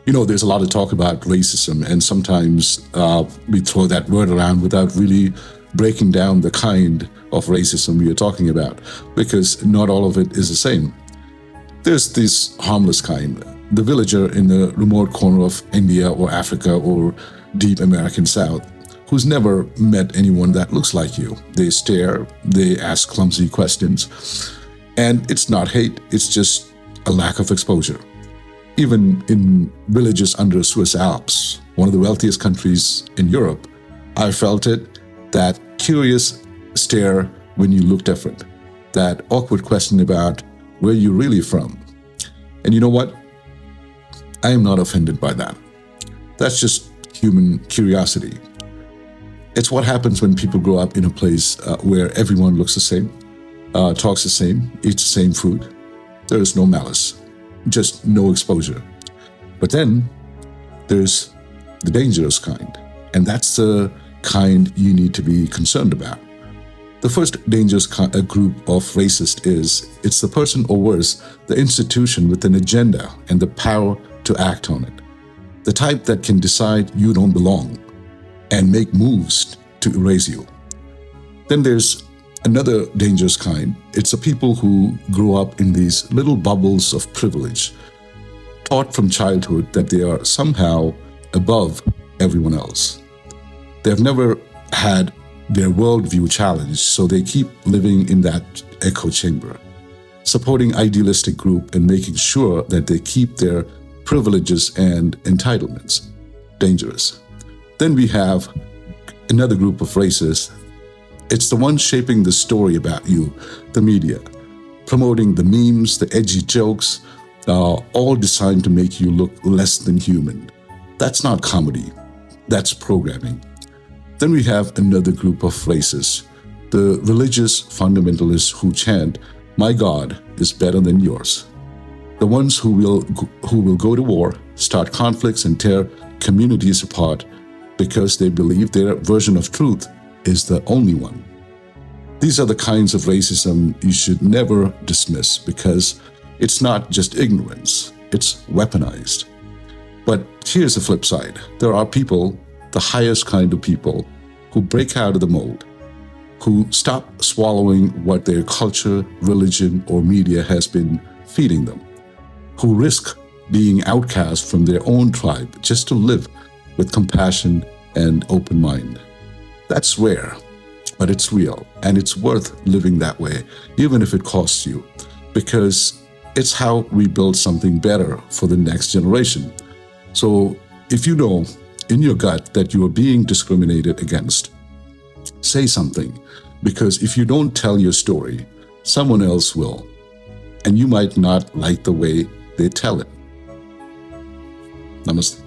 There's a lot of talk about racism, and sometimes we throw that word around without really breaking down the kind of racism we are talking about, because not all of it is the same. There's this harmless kind, the villager in the remote corner of India or Africa or deep American South, who's never met anyone that looks like you. They stare, they ask clumsy questions, and it's not hate, it's just a lack of exposure. Even in villages under Swiss Alps, one of the wealthiest countries in Europe, I felt it, that curious stare when you look different, that awkward question about where you're really from. And you know what? I am not offended by that. That's just human curiosity. It's what happens when people grow up in a place where everyone looks the same, talks the same, eats the same food. There is no malice, just no exposure. But then there's the dangerous kind, and that's the kind you need to be concerned about. The first dangerous group of racist it's the person, or worse, the institution with an agenda and the power to act on it. The type that can decide you don't belong and make moves to erase you. Then there's another dangerous kind. It's the people who grow up in these little bubbles of privilege, taught from childhood that they are somehow above everyone else. They've never had their worldview challenged, so they keep living in that echo chamber, supporting idealistic group and making sure that they keep their privileges and entitlements. Dangerous. Then we have another group of racists. It's the ones shaping the story about you, the media, promoting the memes, the edgy jokes, all designed to make you look less than human. That's not comedy, that's programming. Then we have another group of racists, the religious fundamentalists who chant, "My God is better than yours." The ones who will go to war, start conflicts, and tear communities apart because they believe their version of truth is the only one. These are the kinds of racism you should never dismiss, because it's not just ignorance, it's weaponized. But here's the flip side. There are people, the highest kind of people, who break out of the mold, who stop swallowing what their culture, religion, or media has been feeding them, who risk being outcast from their own tribe just to live with compassion and open mind. That's rare, but it's real, and it's worth living that way, even if it costs you, because it's how we build something better for the next generation. So if you know in your gut that you are being discriminated against, say something, because if you don't tell your story, someone else will, and you might not like the way they tell it. Namaste.